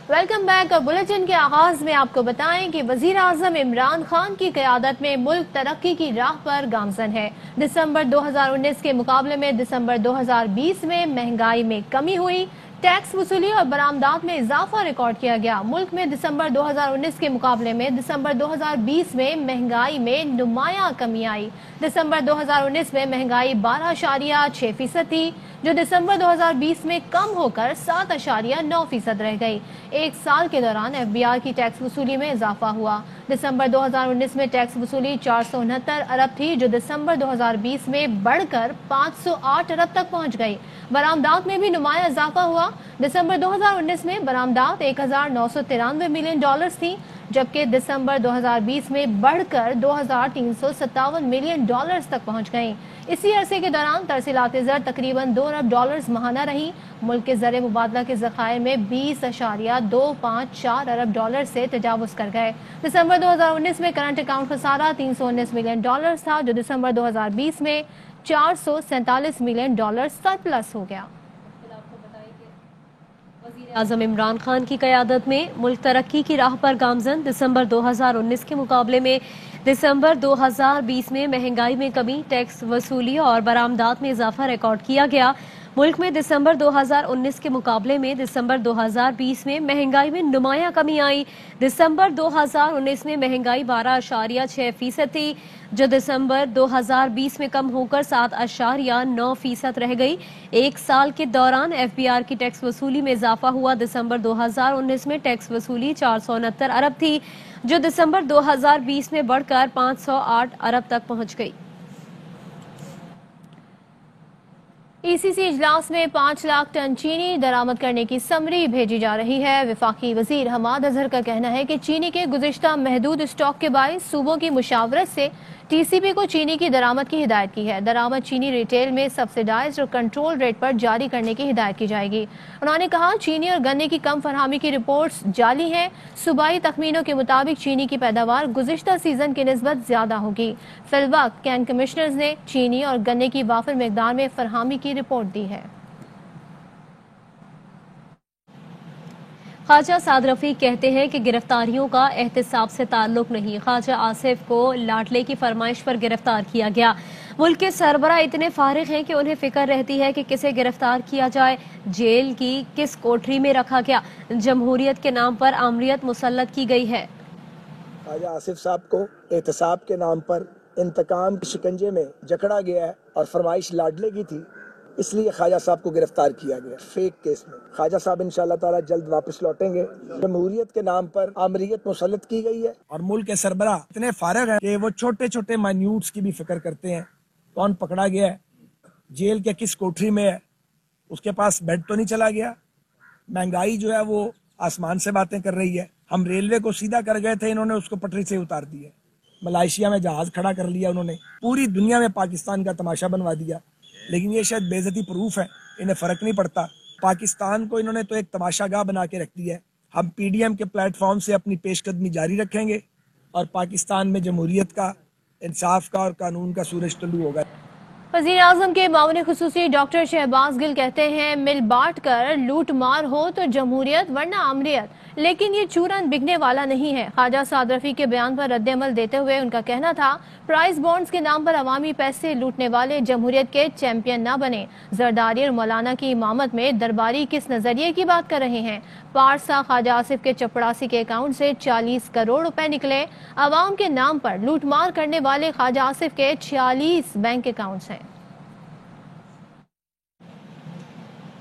Welcome back. اور bulletin کے آغاز میں آپ کو بتائیں کہ وزیر اعظم عمران خان کی قیادت میں ملک ترقی کی راہ پر گامزن ہے۔ دسمبر 2019 کے مقابلے میں دسمبر 2020 میں مہنگائی میں کمی ہوئی، ٹیکس وصولی اور برآمدات میں اضافہ ریکارڈ کیا گیا۔ ملک میں دسمبر 2019 کے مقابلے میں دسمبر 2020 میں مہنگائی میں نمایاں کمی آئی۔ دسمبر 2019 میں مہنگائی 12.6% تھی، جو دسمبر 2020 میں کم ہو کر 7.9% رہ گئی۔ ایک سال کے دوران ایف بی آر کی ٹیکس وصولی میں اضافہ ہوا۔ دسمبر 2019 میں ٹیکس وصولی 469 ارب تھی، جو دسمبر 2020 میں بڑھ کر 508 ارب تک پہنچ گئی۔ برآمدات میں بھی نمایاں اضافہ ہوا۔ دسمبر 2019 میں برآمدات $1,993 ملین تھیں، جبکہ دسمبر 2020 میں بڑھ کر $2,357 ملین تک پہنچ گئیں۔ اسی عرصے کے دوران ترسیلات زر تقریباً $2 ارب ماہانہ رہیں۔ ملک کے زر مبادلہ کے ذخائر میں 20.254 ارب ڈالر سے تجاوز کر گئے۔ دسمبر 2019 میں کرنٹ اکاؤنٹ خسارہ $319 ملین تھا، جو دسمبر 2020 میں $447 ملین سرپلس ہو گیا۔ وزیر اعظم عمران خان کی قیادت میں ملک ترقی کی راہ پر گامزن۔ دسمبر 2019 کے مقابلے میں دسمبر 2020 میں مہنگائی میں کمی، ٹیکس وصولی اور برآمدات میں اضافہ ریکارڈ کیا گیا۔ ملک میں دسمبر 2019 کے مقابلے میں دسمبر 2020 میں مہنگائی میں نمایاں کمی آئی۔ دسمبر 2019 میں مہنگائی 12.6% تھی، جو دسمبر 2020 میں کم ہو کر 7.9% رہ گئی۔ ایک سال کے دوران ایف بی آر کی ٹیکس وصولی میں اضافہ ہوا۔ دسمبر 2019 میں ٹیکس وصولی 469 ارب تھی، جو دسمبر 2020 میں بڑھ کر 508 ارب تک پہنچ گئی۔ ای سی سی اجلاس میں 5 لاکھ ٹن چینی درآمد کرنے کی سمری بھیجی جا رہی ہے۔ وفاقی وزیر حماد اظہر کا کہنا ہے کہ چینی کے گزشتہ محدود اسٹاک کے باعث صوبوں کی مشاورت سے ٹی سی پی کو چینی کی درآمد کی ہدایت کی ہے۔ درآمد چینی ریٹیل میں سبسڈائزڈ اور کنٹرول ریٹ پر جاری کرنے کی ہدایت کی جائے گی۔ انہوں نے کہا چینی اور گنے کی کم فراہمی کی رپورٹس جعلی ہیں۔ صوبائی تخمینوں کے مطابق چینی کی پیداوار گزشتہ سیزن کی نسبت زیادہ ہوگی۔ فی الوقت کین کمشنرز نے چینی اور گنے کی وافر مقدار میں فراہمی کی رپورٹ دی ہے۔ خواجہ سعد رفیق کہتے ہیں کہ گرفتاریوں کا احتساب سے تعلق نہیں، خواجہ آصف کو لاڈلے کی فرمائش پر گرفتار کیا گیا۔ ملک کے سربراہ اتنے فارغ ہیں کہ انہیں فکر رہتی ہے کہ کسے گرفتار کیا جائے، جیل کی کس کوٹری میں رکھا گیا۔ جمہوریت کے نام پر آمریت مسلط کی گئی ہے۔ خواجہ آصف صاحب کو احتساب کے نام پر انتقام کے شکنجے میں جکڑا گیا ہے اور فرمائش لاڈلے کی تھی، اس لیے خواجہ صاحب کو گرفتار کیا گیا فیک کیس میں۔ خواجہ صاحب انشاءاللہ تعالی جلد واپس لوٹیں گے۔ جمہوریت کے نام پر آمریت مسلط کی گئی ہے اور ملک کے سربراہ اتنے فارغ ہیں کہ وہ چھوٹے چھوٹے مائنیوٹس کی بھی فکر کرتے ہیں۔ کون پکڑا گیا ہے، جیل کے کس کوٹری میں ہے، اس کے پاس بیڈ تو نہیں چلا گیا۔ مہنگائی جو ہے وہ آسمان سے باتیں کر رہی ہے۔ ہم ریلوے کو سیدھا کر گئے تھے، انہوں نے اس کو پٹری سے اتار دیا۔ ملائیشیا میں جہاز کھڑا کر لیا انہوں نے، پوری دنیا میں پاکستان کا تماشا بنوا دیا۔ لیکن یہ شاید بے عزتی پروف ہے، انہیں فرق نہیں پڑتا۔ پاکستان کو انہوں نے تو ایک تماشا گاہ بنا کے رکھ دیا ہے۔ ہم پی ڈی ایم کے پلیٹ فارم سے اپنی پیش قدمی جاری رکھیں گے اور پاکستان میں جمہوریت کا، انصاف کا اور قانون کا سورج طلوع ہوگا۔ وزیر اعظم کے معاون خصوصی ڈاکٹر شہباز گل کہتے ہیں مل بانٹ کر لوٹ مار ہو تو جمہوریت ورنہ آمریت، لیکن یہ چورن بکنے والا نہیں ہے۔ خواجہ سعد رفیق کے بیان پر رد عمل دیتے ہوئے ان کا کہنا تھا پرائز بانڈز کے نام پر عوامی پیسے لوٹنے والے جمہوریت کے چیمپئن نہ بنے۔ زرداری اور مولانا کی امامت میں درباری کس نظریے کی بات کر رہے ہیں؟ پارسا خواجہ آصف کے چپڑاسی کے اکاؤنٹ سے 40 کروڑ روپے نکلے۔ عوام کے نام پر لوٹ مار کرنے والے خواجہ آصف کے 46 بینک اکاؤنٹس ہیں۔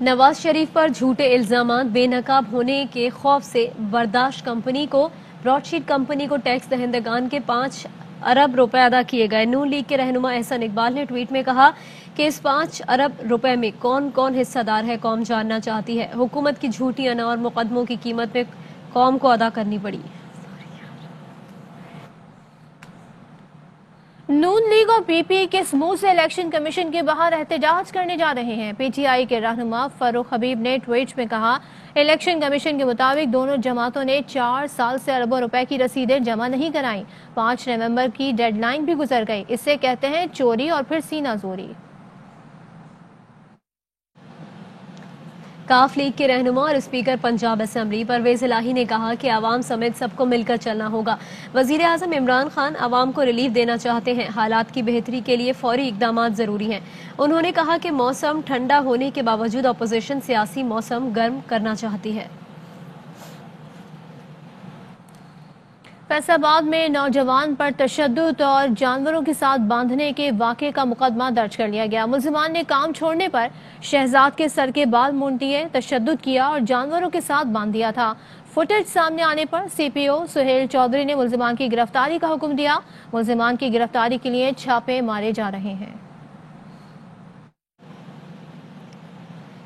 نواز شریف پر جھوٹے الزامات بے نقاب ہونے کے خوف سے برداشت کمپنی کو، براڈ شیٹ کمپنی کو ٹیکس دہندگان کے 5 ارب روپے ادا کیے گئے۔ نون لیگ کے رہنما احسن اقبال نے ٹویٹ میں کہا کہ اس 5 ارب روپے میں کون کون حصہ دار ہے، قوم جاننا چاہتی ہے۔ حکومت کی جھوٹی انا اور مقدموں کی قیمت میں قوم کو ادا کرنی پڑی۔ نون لیگ اور پی پی کس منہ سے الیکشن کمیشن کے باہر احتجاج کرنے جا رہے ہیں؟ پی ٹی آئی کے رہنما فاروق حبیب نے ٹویٹ میں کہا الیکشن کمیشن کے مطابق دونوں جماعتوں نے 4 سال سے اربوں روپے کی رسیدیں جمع نہیں کرائیں۔ 5 نومبر کی ڈیڈ لائن بھی گزر گئی۔ اسے کہتے ہیں چوری اور پھر سینہ زوری۔ काफ लीग के रहनुमा और स्पीकर पंजाब असेंबली परवेज इलाही ने कहा कि आवाम समेत सबको मिलकर चलना होगा। वजीर आजम इमरान खान आवाम को रिलीफ देना चाहते हैं। हालात की बेहतरी के लिए फौरी इकदाम जरूरी हैं। उन्होंने कहा कि मौसम ठंडा होने के बावजूद अपोजिशन सियासी मौसम गर्म करना चाहती है। फैसलाबाद में नौजवान पर तशद्दुद और जानवरों के साथ बांधने के वाक़े का मुकदमा दर्ज कर लिया गया। मुलजिमान ने काम छोड़ने पर शहजाद के सर के बाल मूंड दिए, तशद्दुद किया और जानवरों के साथ बांध दिया था। फुटेज सामने आने पर सीपीओ सुहेल चौधरी ने मुलजिमान की गिरफ्तारी का हुक्म दिया। मुलजिमान की गिरफ्तारी के लिए छापे मारे जा रहे हैं।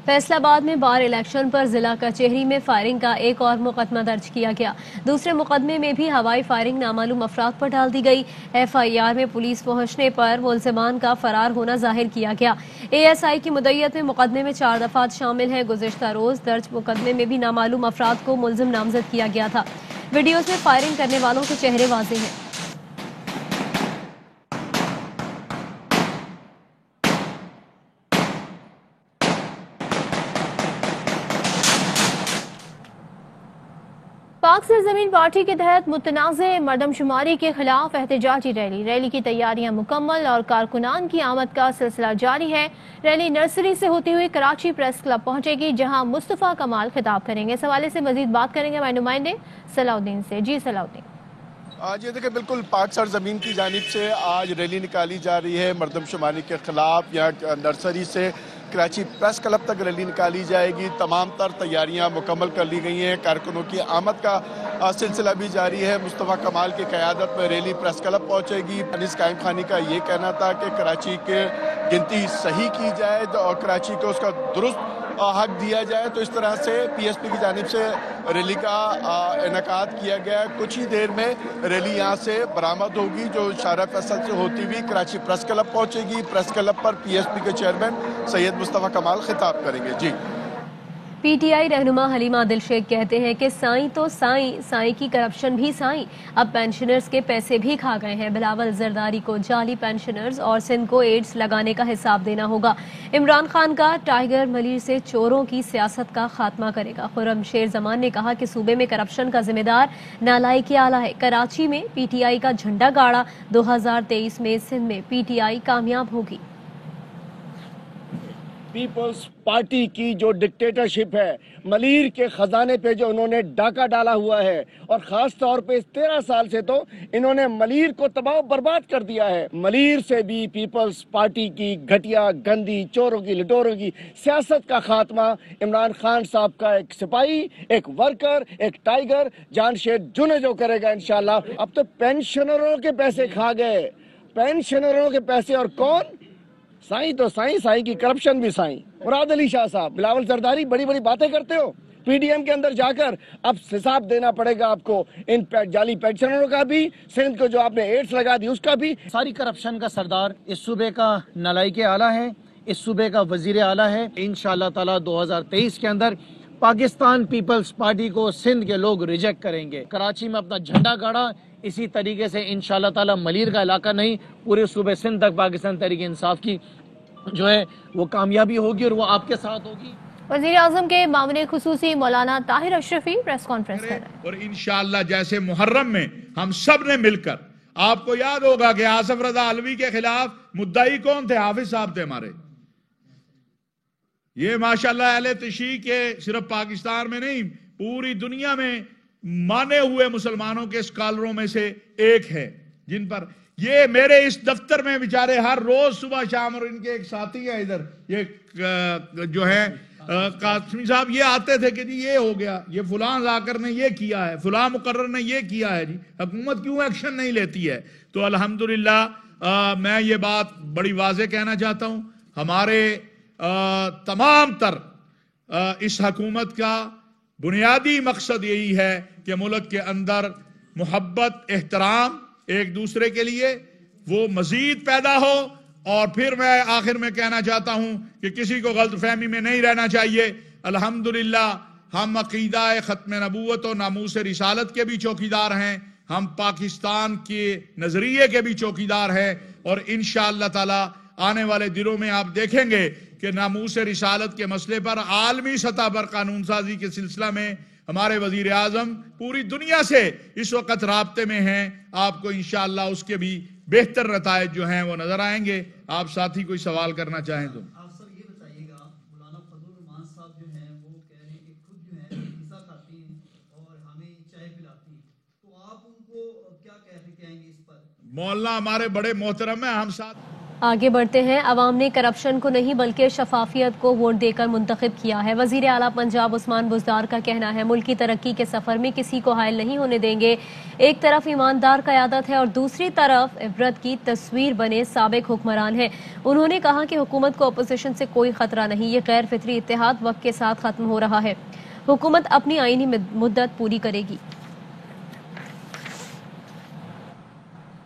फैसलाबाद में बार इलेक्शन पर जिला कचहरी में फायरिंग का एक और मुकदमा दर्ज किया गया। दूसरे मुकदमे में भी हवाई फायरिंग नामालूम अफराद पर डाल दी गई। एफआईआर में पुलिस पहुंचने पर मुलजिमान का फरार होना जाहिर किया गया। एएसआई की मुद्दत में मुकदमे में 4 दफात शामिल हैं। गुज़िश्ता रोज दर्ज मुकदमे में भी नामालूम अफराद को मुलजिम नामजद किया गया था। वीडियोज में फायरिंग करने वालों के चेहरे वाज़ेह हैं। पाक से जमीन पार्टी के तहत मुतनाज़े मर्दमशुमारी के खिलाफ एहतजाजी रैली की तैयारियां मुकम्मल और कारकुनान की आमद का सिलसिला जारी है। रैली नर्सरी से होती हुई कराची प्रेस क्लब पहुंचेगी, जहां मुस्तफा कमाल खिताब करेंगे। इस हवाले से मजीद बात करेंगे हमारे नुमाइंदे सलाउद्दीन से। जी सलाउद्दीन। आज ये देखिए बिल्कुल पाक सरजमीन की जानिब से आज रैली निकाली जा रही है मर्दमशुमारी के खिलाफ। यहाँ नर्सरी से कराची प्रेस क्लब तक रैली निकाली जाएगी। तमाम तर तैयारियां मुकम्मल कर ली गई हैं। कारकुनों की आमद का सिलसिला भी जारी है। मुस्तफा कमाल की क़यादत में रैली प्रेस क्लब पहुंचेगी। अनीस कायम खानी का ये कहना था कि कराची के गिनती सही की जाए और कराची को उसका दुरुस्त हक दिया जाए, तो इस तरह से पीएसपी की जानिब से रैली का इनेकाद किया गया है। कुछ ही देर में रैली यहाँ से बरामद होगी, जो शारा फैसल से होती हुई कराची प्रेस क्लब पहुंचेगी। प्रेस क्लब पर पीएसपी के चेयरमैन सैयद मुस्तफा कमाल खिताब करेंगे। जी। पीटीआई रहनुमा हलीमा आदिल शेख कहते हैं कि साईं तो साईं, साईं की करप्शन भी साईं। अब पेंशनर्स के पैसे भी खा गए हैं। बिलावल जरदारी को जाली पेंशनर्स और सिंध को एड्स लगाने का हिसाब देना होगा। इमरान खान का टाइगर मलिर से चोरों की सियासत का खात्मा करेगा। खुर्रम शेर जमान ने कहा कि सूबे में करप्शन का जिम्मेदार नालायकी आला है। कराची में पीटीआई का झंडा गाड़ा, 2023 में सिंध में पीटीआई कामयाब होगी। पीपल्स पार्टी की जो डिक्टेटरशिप है, मलीर के खजाने पे जो उन्होंने डाका डाला हुआ है, और खास तौर पे इस 13 साल से तो इन्होंने मलीर को तबाह बर्बाद कर दिया है। मलीर से भी पीपल्स पार्टी की घटिया गंदी चोरों की लुटेरों की सियासत का खात्मा इमरान खान साहब का एक सिपाही, एक वर्कर, एक टाइगर जानशेर जुने जो करेगा इंशाल्लाह। अब तो पेंशनरों के पैसे खा गए, पेंशनरों के पैसे, और कौन? साईं तो साईं, साईं की करप्शन भी साईं। मुराद अली शाह साहब, बिलावल जरदारी, बड़ी बड़ी बातें करते हो। पीडीएम के अंदर जाकर अब हिसाब देना पड़ेगा आपको इन जाली पेंशनरों का भी, सिंध को जो आपने एड्स लगा दी उसका भी। सारी करप्शन का सरदार इस सूबे का नालायक आला है, इस सूबे का वजीर आला है। इंशाअल्लाह ताला 2023 के अंदर पाकिस्तान पीपल्स पार्टी को सिंध के लोग रिजेक्ट करेंगे। कराची में अपना झंडा गाड़ा, इसी तरीके से इंशाअल्लाह ताला मलीर का इलाका नहीं, पूरे सूबे सिंध तक पाकिस्तान तहरीक इंसाफ की जो है वो कामयाबी होगी और वो आपके साथ होगी। वज़ीर आज़म के मामले खुसूसी मौलाना ताहिर अशरफी प्रेस कॉन्फ्रेंस कर रहे हैं। और इंशाअल्लाह जैसे मुहर्रम में हम सब ने मिलकर, आपको याद होगा कि आसिफ रजा अलवी के खिलाफ मुद्दाई कौन थे? हाफिज साहब थे हमारे। ये माशाअल्लाह अहले तशरीह के सिर्फ पाकिस्तान में नहीं, पूरी दुनिया में माने हुए मुसलमानों के स्कॉलरों में से एक है, जिन पर ये मेरे इस दफ्तर में बेचारे हर रोज सुबह शाम, और इनके एक साथी है इधर, ये जो है कासमी साहब, ये आते थे कि जी ये हो गया, ये फुलां जाकर ने ये किया है, फुलां मुकर्रर ने ये किया है, जी हुकूमत क्यों एक्शन नहीं लेती है? तो अल्हम्दुलिल्लाह मैं ये बात बड़ी वाज़ेह कहना चाहता हूँ, हमारे तमाम तर इस हुकूमत का बुनियादी मकसद यही है कि मुल्क के अंदर मोहब्बत, एहतराम एक दूसरे के लिए वो मजीद पैदा हो। और फिर मैं आखिर में कहना चाहता हूं कि किसी को गलतफहमी में नहीं रहना चाहिए। अल्हम्दुलिल्लाह हम अकीदा ख़त्म नबूवत और नामूस रिसालत के भी चौकीदार हैं, हम पाकिस्तान के नजरिए के भी चौकीदार हैं, और इंशाअल्लाह ताला आने वाले दिनों में आप देखेंगे कि नामूस रिसालत के मसले पर आलमी सतह पर कानून साजी के सिलसिला में हमारे वजीर आजम पूरी दुनिया से इस वक्त राब्ते में हैं। आपको इंशाअल्लाह उसके भी बेहतर नतायज जो हैं वो नजर आएंगे। आप साथी कोई सवाल करना चाहें तो। आप सर ये बताइएगा, मौलाना फजल रहमान साहब जो हैं वो कह रहे हैं कि खुद जो है पिज़्ज़ा खाती हैं और हमें चाय पिलाती हैं, तो आप उनको क्या कहेंगे इस पर? मौलाना हमारे बड़े मोहतरम हैं, हम साथ आगे बढ़ते हैं। अवाम ने करप्शन को नहीं बल्कि शफाफियत को वोट देकर मुंतखब किया है। वजीर आला पंजाब उस्मान बुज़दार का कहना है, मुल्क की तरक्की के सफर में किसी को हायल नहीं होने देंगे। एक तरफ ईमानदार क़यादत है और दूसरी तरफ इबरत की तस्वीर बने साबिक हुक्मरान हैं। उन्होंने कहा कि हुकूमत को अपोजिशन से कोई खतरा नहीं, ये गैर फितरी इत्तेहाद वक्त के साथ खत्म हो रहा है। हुकूमत अपनी आईनी मुद्दत पूरी करेगी।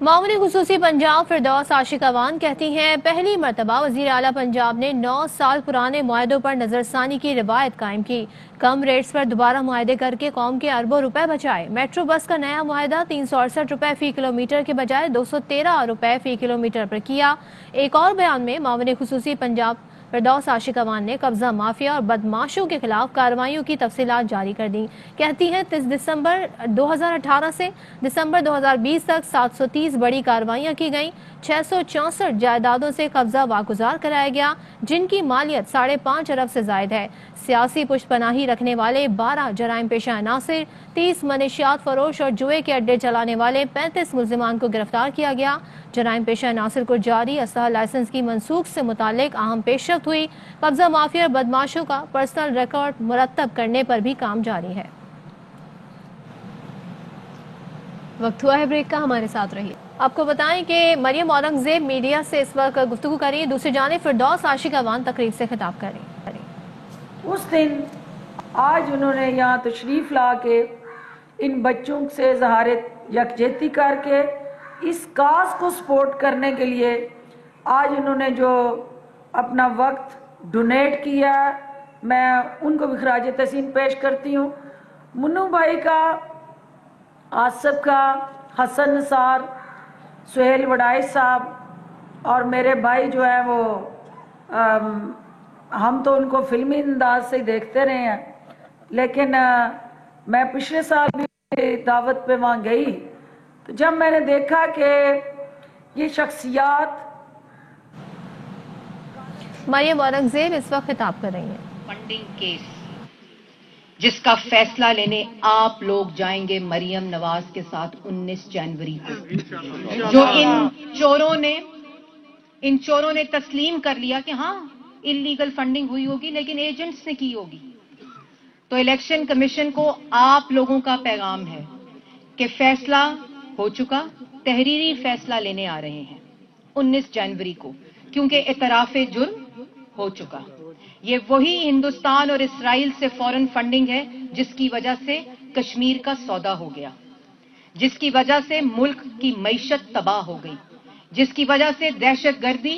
मामूली खुसूसी पंजाब फिरदौस आशिक अवान कहती हैं, पहली मरतबा वजीर आला पंजाब ने 9 साल पुराने मुआहदों पर नजरसानी की रिवायत कायम की। कम रेट्स पर दोबारा मुआहदे करके कौम के अरबों रुपए बचाए। मेट्रो बस का नया मुआहदा 368 रुपए फी किलोमीटर के बजाय 213 रुपए फी किलोमीटर पर किया। एक और बयान में मामूली खुसूसी पंजाब फिरदौस आशिक अवान ने कब्जा माफिया और बदमाशों के खिलाफ कार्रवाइयों की तफसीलात जारी कर दी। कहती हैं 30 दिसंबर 2018 से दिसंबर 2020 तक 730 बड़ी कार्रवाइयां की गईं। 664 जायदादों से कब्जा वागुजार कराया गया, जिनकी मालियत 5.5 अरब से जायद है। सियासी पुष्पनाही रखने वाले 12 जराइम पेशा अनासिर, 30 मनशियात फरोश और जुए के अड्डे चलाने वाले 35 मुल्जिमान को गिरफ्तार किया गया। जराइम पेशा अनासिर को जारी असलहा लाइसेंस की मनसूख से मुतालिक अहम पेशरफ्त हुई। कब्जा माफिया और बदमाशों का पर्सनल रिकॉर्ड मुरतब करने पर भी काम जारी है। वक्त हुआ है ब्रेक का, हमारे साथ रहिए। आपको बताएं कि मरियम औरंगजेब मीडिया से इस वक्त गुफ्तगू कर रही है, दूसरी जानिब फिरदौस आशिक अवान तकरीब से खिताब कर रही। उस दिन आज उन्होंने यहाँ तशरीफ़ ला के इन बच्चों से ज़हारे यकजहती करके इस काज को सपोर्ट करने के लिए आज उन्होंने जो अपना वक्त डोनेट किया, मैं उनको भी खराज तहसीन पेश करती हूँ। मुन्नू भाई का, आसिफ का, हसन निसार, सुहेल वडाई साहब और मेरे भाई जो है वो हम तो उनको फिल्मी अंदाज से देखते रहे हैं, लेकिन मैं पिछले साल भी दावत पे वहाँ गई तो जब मैंने देखा कि ये शख्सियात। मरियम औरंगजेब इस वक्त खिताब कर रही हैं। फंडिंग केस जिसका फैसला लेने आप लोग जाएंगे मरियम नवाज के साथ 19 जनवरी को, जो इन चोरों ने तस्लीम कर लिया कि हाँ इलीगल फंडिंग हुई होगी लेकिन एजेंट्स ने की होगी। तो इलेक्शन कमीशन को आप लोगों का पैगाम है कि फैसला हो चुका, तहरीरी फैसला लेने आ रहे हैं 19 जनवरी को, क्योंकि इतराफे जुर्म हो चुका। ये वही हिंदुस्तान और इसराइल से फॉरेन फंडिंग है जिसकी वजह से कश्मीर का सौदा हो गया, जिसकी वजह से मुल्क की मईशत तबाह हो गई, जिसकी वजह से दहशतगर्दी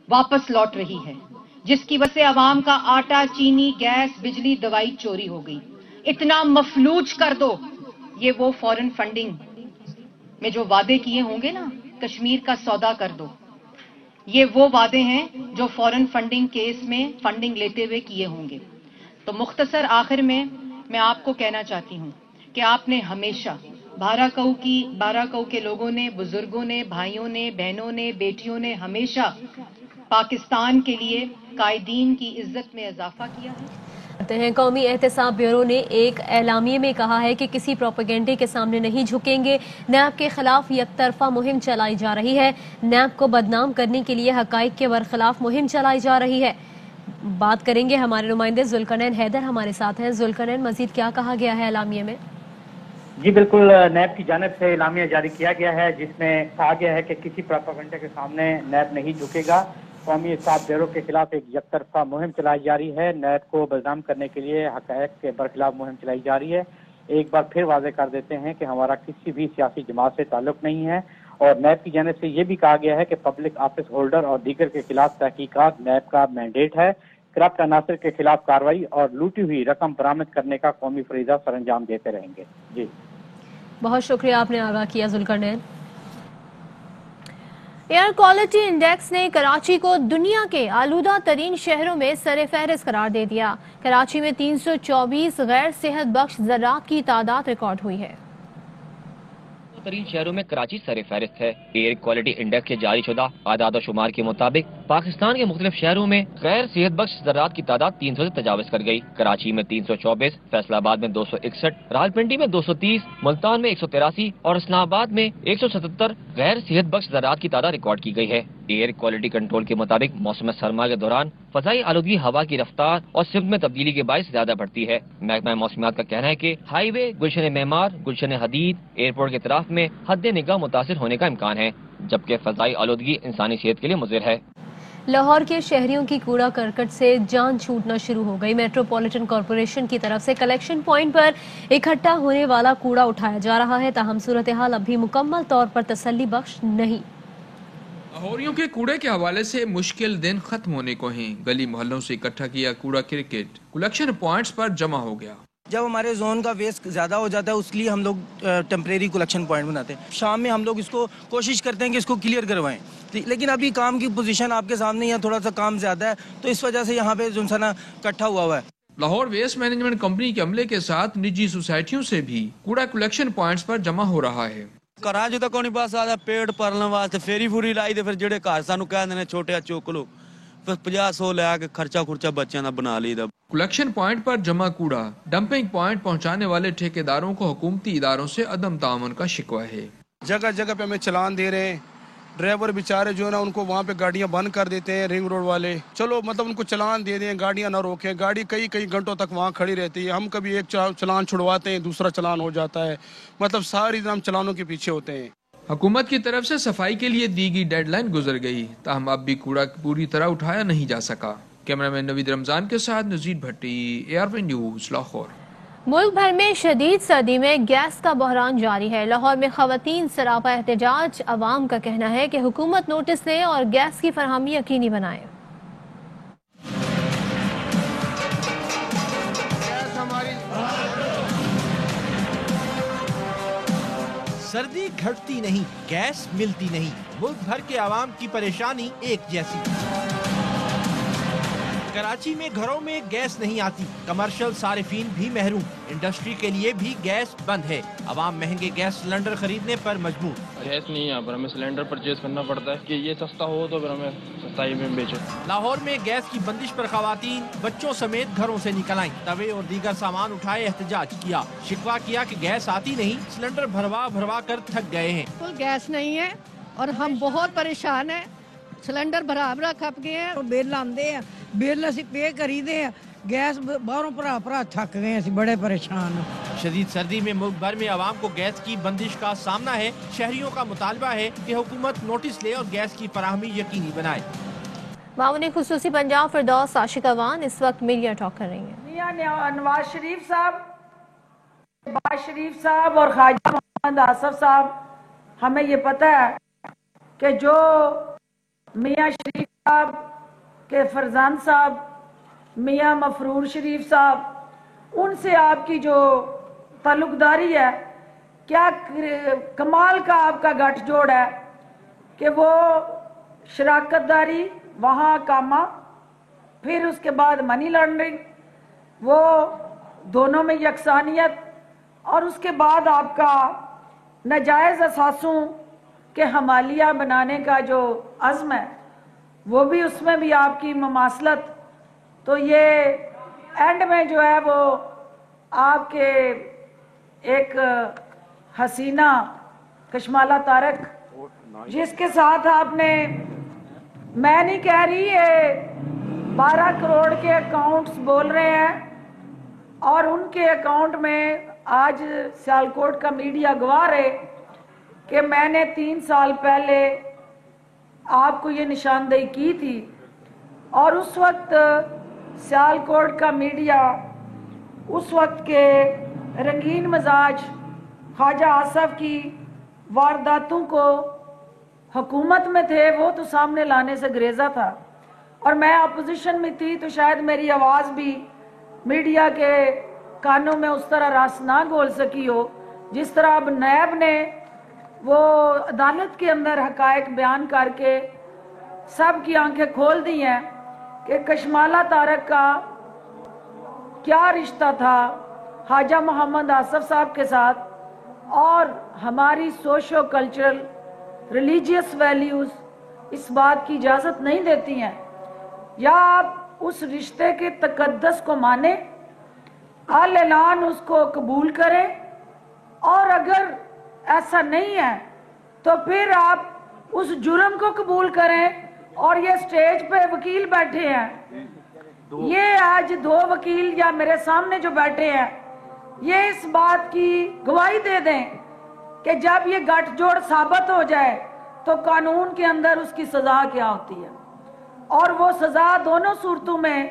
वापस लौट रही है, जिसकी वजह से आवाम का आटा, चीनी, गैस, बिजली, दवाई चोरी हो गई। इतना मफलूज कर दो। ये वो फॉरेन फंडिंग में जो वादे किए होंगे ना, कश्मीर का सौदा कर दो, ये वो वादे हैं जो फॉरेन फंडिंग केस में फंडिंग लेते हुए किए होंगे। तो मुख्तसर आखिर में मैं आपको कहना चाहती हूं कि आपने हमेशा बाराकऊ के लोगों ने, बुजुर्गों ने, भाइयों ने, बहनों ने, बेटियों ने हमेशा पाकिस्तान के लिए कायदीन की इज्जत में इजाफा किया है। कौमी एहतसाब ब्यूरो ने एक एलामिये में कहा है कि किसी प्रोपेगेंडे के सामने नहीं झुकेंगे। नैब के खिलाफ यकतरफा मुहिम चलाई जा रही है। नैब को बदनाम करने के लिए हकाइक के बरखिलाफ मुहिम चलाई जा रही है। बात करेंगे, हमारे नुमाइंदे जुल्करनैन हैदर हमारे साथ हैं। जुल्करनैन, मजीद क्या कहा गया है एलामिये में? जी बिल्कुल, नैब की जानिब से एलामिया जारी किया गया है जिसमें कहा गया है कि किसी प्रोपेगेंडे के सामने नैब नहीं झुकेगा। कौमी एहतसाब ब्यूरो के खिलाफ एक यकतरफा मुहिम चलाई जा रही है। नैब को बदनाम करने के लिए हकायक के बरखिलाफ मुहिम चलाई जा रही है। एक बार फिर वाज़ेह कर देते हैं कि हमारा किसी भी सियासी जमात से ताल्लुक नहीं है और नैब की जानिब से ये भी कहा गया है कि पब्लिक ऑफिस होल्डर और दीगर के खिलाफ तहकीकात नैब का मैंडेट है। करप्ट अनासर के खिलाफ कार्रवाई और लूटी हुई रकम बरामद करने का कौमी फरीजा सर अंजाम देते रहेंगे। जी बहुत शुक्रिया, आपने आगाह किया जुल्करनैन। एयर क्वालिटी इंडेक्स ने कराची को दुनिया के आलूदा तरीन शहरों में सरे फहरिस्त करार दे दिया। कराची में 324 गैर सेहत बख्श ज़रात की तादाद रिकॉर्ड हुई है। तरीन शहरों में कराची सरे फहरिस्त है। एयर क्वालिटी इंडेक्स के जारी शुदा आदाद शुमार के मुताबिक पाकिस्तान के मुख्तलिफ शहरों में गैर सेहत बख्श ज़रात की तादाद 300 से तजावज़ कर गई। कराची में 324, फैसलाबाद में 261, रावलपिंडी में 230, मुल्तान में 183 और इस्लामाबाद में 177 गैर सेहत बख्श ज़रात की तादाद रिकॉर्ड की गई है। एयर क्वालिटी कंट्रोल के मुताबिक मौसम सरमा के दौरान फजाई आलूदगी हवा की रफ्तार और सिमत में तब्दीली के बायस ज्यादा बढ़ती है। महकमा मौसमियात का कहना है कि हाईवे, गुलशन मेमार, गुलशन हदीद, एयरपोर्ट के तरफ में हद निगाह मुतासिर होने का इम्कान है, जबकि फजाई आलूदगी इंसानी सेहत के लिए मुज़िर है। लाहौर के शहरियों की कूड़ा करकट से जान छूटना शुरू हो गई। मेट्रोपॉलिटन कॉरपोरेशन की तरफ से कलेक्शन पॉइंट पर इकट्ठा होने वाला कूड़ा उठाया जा रहा है, ताहम सूरत हाल अभी मुकम्मल तौर पर तसल्ली बख्श नहीं। लाहौरियों के कूड़े के हवाले से मुश्किल दिन खत्म होने को हैं। गली मोहल्लों से इकट्ठा किया कूड़ा क्रिकेट कलेक्शन पॉइंट्स पर जमा हो गया। जब हमारे जोन का वेस्ट ज़्यादा हो जाता है उसके लिए हम लोग टेम्परेरी कलेक्शन पॉइंट बनाते हैं। शाम में हम लोग इसको कोशिश करते हैं कि इसको क्लियर करवाएं, लेकिन अभी काम की पोजीशन आपके सामने यहाँ थोड़ा सा काम ज़्यादा है, तो इस वजह से यहाँ पे जो है ना इकट्ठा हुआ है। लाहौर वेस्ट मैनेजमेंट कंपनी के अमले के साथ निजी सोसाइटियों से भी कूड़ा कलेक्शन पॉइंट्स पर जमा हो रहा है। ਘਰਾਂ 'ਚ ਤਾਂ ਕੋਈ ਬਸ ਆਦਾ ਪੇਟ ਭਰਨ ਵਾਸਤੇ ਫੇਰੀ ਫੂਰੀ ਲਾਈ ਤੇ ਫਿਰ ਜਿਹੜੇ ਘਰ ਸਾਨੂੰ ਕਹਿੰਦੇ ਨੇ ਛੋਟੇ ਚੁੱਕ ਲੋ ਫਿਰ 50-100 ਲੈ ਕੇ ਖਰਚਾ ਬੱਚਿਆਂ ਦਾ ਬਣਾ ਲਈਦਾ। कलेक्शन पॉइंट पर जमा कूड़ा डंपिंग पॉइंट पहुंचाने वाले ठेकेदारों को हुकूमती इदारों से अदम तामुन का शिकवा है। जगह जगह पे हमें चलान दे रहे हैं, ड्राइवर बेचारे जो है ना उनको वहाँ पे गाड़ियाँ बंद कर देते हैं रिंग रोड वाले। चलो मतलब उनको चलान दे दें, गाड़ियाँ ना रोकें, गाड़ी कई घंटों तक वहाँ खड़ी रहती है। हम कभी एक चलान छुड़वाते हैं, दूसरा चलान हो जाता है, मतलब सारी दिन हम चलानों के पीछे होते हैं। हुकूमत की तरफ से सफाई के लिए दी गई डेडलाइन गुजर गई, ताहम अब भी कूड़ा पूरी तरह उठाया नहीं जा सका। कैमरामैन नवीद रमजान के साथ नजीर भट्टी, ARV न्यूज़, लाहौर। मुल्क भर में शदीद सर्दी में गैस का बहरान जारी है। लाहौर में खवातीन सरापा एहतजाज। अवाम का कहना है कि हुकूमत नोटिस ले और गैस की फरहमी यकीनी बनाए। सर्दी घटती नहीं, गैस मिलती नहीं, मुल्क भर के आवाम की परेशानी एक जैसी। कराची में घरों में गैस नहीं आती, कमर्शियल सारिफीन भी महरूम, इंडस्ट्री के लिए भी गैस बंद है। अवाम महंगे गैस सिलेंडर खरीदने पर मजबूर। गैस नहीं है पर हमें सिलेंडर परचेज करना पड़ता है कि ये सस्ता हो तो फिर हमें सस्ताई में बेचो। लाहौर में गैस की बंदिश पर खवातीन बच्चों समेत घरों से निकल आईं, तवे और दीगर सामान उठाए एहतजाज किया, शिकवा किया कि गैस आती नहीं, सिलेंडर भरवा कर थक गए हैं। बिल्कुल गैस नहीं है और हम बहुत परेशान हैं। सिलेंडर भरा खप गए हैं और बिल आंदे हैं, बिल असी पे करीदे हैं, गैस बाहरों भरा थक गए, असी बड़े परेशान हैं। शदीद सर्दी में मुल्क भर में आवाम को गैस की बंदिश का सामना है। शहरियों का मुतालबा है कि हुकूमत नोटिस ले और गैस की फराहमी यकीनी बनाए। मामून खुसूसी पंजाब फिरदौस आशिक अवान इस वक्त मीडिया टॉक कर रही हैं। मियां नवाज शरीफ साहब और ख्वाजा मोहम्मद आसफ साहब, हमें ये पता है कि जो मियां शरीफ साहब के फरजान साहब मियां मफरूर शरीफ साहब, उनसे आपकी जो ताल्लुकदारी है, क्या कमाल का आपका गठजोड़ है कि वो शराकतदारी, वहाँ कामा, फिर उसके बाद मनी लॉन्ड्रिंग, वो दोनों में यकसानियत, और उसके बाद आपका नाजायज़ असासों के हमालिया बनाने का जो अज़्म है, वो भी उसमें भी आपकी ममासलत। तो ये एंड में जो है वो आपके एक हसीना कशमाला तारक, जिसके साथ आपने, मैं नहीं कह रही, ये 12 करोड़ के अकाउंट्स बोल रहे हैं और उनके अकाउंट में आज सियालकोट का मीडिया गवाह है कि मैंने 3 साल पहले आपको ये निशानदेही की थी और उस वक्त सियालकोट का मीडिया, उस वक्त के रंगीन मिजाज ख्वाजा आसफ की वारदातों को हुकूमत में थे, वो तो सामने लाने से गुरेजा था, और मैं अपोजिशन में थी, तो शायद मेरी आवाज़ भी मीडिया के कानों में उस तरह रास ना घोल सकी हो जिस तरह अब नैब ने वो अदालत के अंदर हकायक बयान करके सब की आंखें खोल दी हैं कि कशमाला तारक का क्या रिश्ता था ख्वाजा मोहम्मद आसिफ साहब के साथ, और हमारी सोशो कल्चरल रिलीजियस वैल्यूज़ इस बात की इजाज़त नहीं देती हैं। या आप उस रिश्ते के तकद्दस को माने, अल ऐलान उसको कबूल करें, और अगर ऐसा नहीं है तो फिर आप उस जुर्म को कबूल करें। और ये स्टेज पे वकील बैठे हैं, ये आज 2 वकील या मेरे सामने जो बैठे हैं, ये इस बात की गवाही दे दें कि जब ये गठजोड़ साबित हो जाए तो कानून के अंदर उसकी सजा क्या होती है। और वो सजा दोनों सूरतों में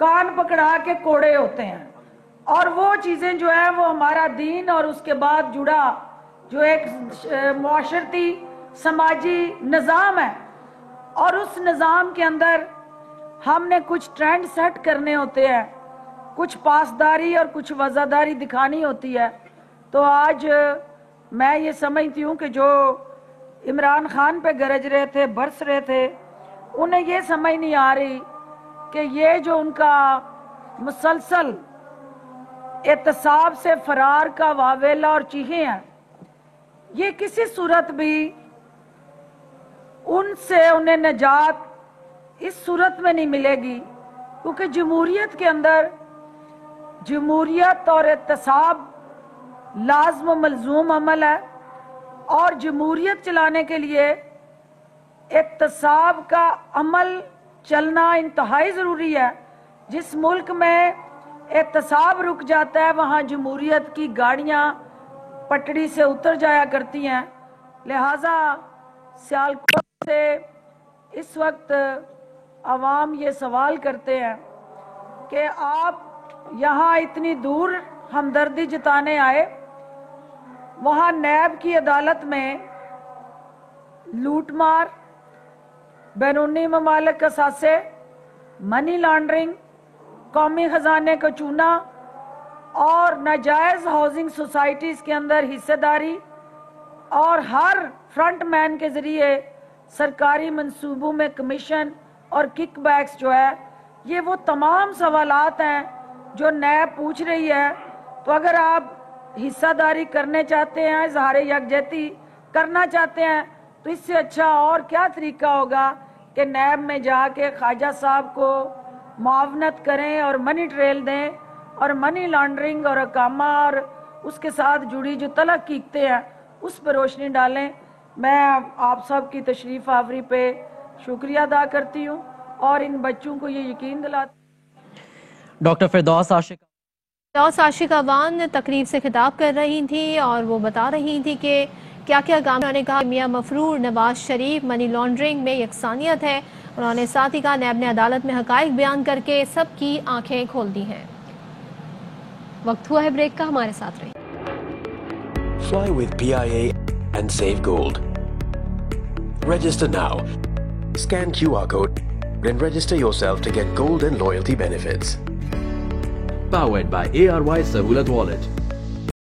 कान पकड़ा के कोड़े होते हैं। और वो चीज़ें जो है वो हमारा दीन और उसके बाद जुड़ा जो एक मुआशरती समाजी निज़ाम है, और उस निज़ाम के अंदर हमने कुछ ट्रेंड सेट करने होते हैं, कुछ पासदारी और कुछ वज़ादारी दिखानी होती है। तो आज मैं ये समझती हूँ कि जो इमरान खान पे गरज रहे थे, बरस रहे थे, उन्हें ये समझ नहीं आ रही कि ये जो उनका मुसलसल एहतसाब से फरार का वावेला और चीखें हैं, ये किसी सूरत भी उनसे उन्हें निजात इस सूरत में नहीं मिलेगी, क्योंकि जमहूरियत के अंदर जमहूरियत और एहतसाब लाज़िम मलज़ूम अमल है, और जमहूरियत चलाने के लिए एहतसाब का अमल चलना इंतहाई ज़रूरी है। जिस मुल्क में एहतसाब रुक जाता है वहाँ जमहूरियत की गाड़ियाँ पटड़ी से उतर जाया करती हैं। लिहाजा सियालकोट से इस वक्त आवाम ये सवाल करते हैं कि आप यहाँ इतनी दूर हमदर्दी जताने आए, वहाँ नैब की अदालत में लूटमार, बैरूनी ममालिक असासे, मनी लॉन्ड्रिंग, कौमी खजाने को चूना और नाजायज़ हाउसिंग सोसाइटीज़ के अंदर हिस्सेदारी, और हर फ्रंट मैन के ज़रिए सरकारी मंसूबों में कमीशन और किकबैक्स जो है, ये वो तमाम सवालात हैं जो नैब पूछ रही है। तो अगर आप हिस्सादारी करने चाहते हैं, इज़हार यकजहती करना चाहते हैं, तो इससे अच्छा और क्या तरीका होगा कि नैब में जाके ख्वाजा साहब को मुआवनत करें और मनी ट्रेल दें, और मनी लॉन्ड्रिंग और अकामा और उसके साथ जुड़ी जो तलक कीकते हैं उस पर रोशनी डालें। मैं आप सब की तशरीफ आवरी पे शुक्रिया अदा करती हूँ और इन बच्चों को ये यकीन दिलाती। डॉक्टर फिरदौस आशिक अवान तकरीब से खिताब कर रही थी और वो बता रही थी कि क्या क्या काम। उन्होंने कहा मियां मफरूर नवाज शरीफ मनी लॉन्ड्रिंग में यकसानियत है। उन्होंने साथ ही कहा नैब ने अदालत में हकाइक बयान करके सबकी आंखें खोल दी हैं। वक्त हुआ है ब्रेक का, हमारे साथ रहिए। Fly with PIA and save gold. Register now. Scan QR code and register yourself to get gold and loyalty benefits. Powered by ARY Sahulat Wallet.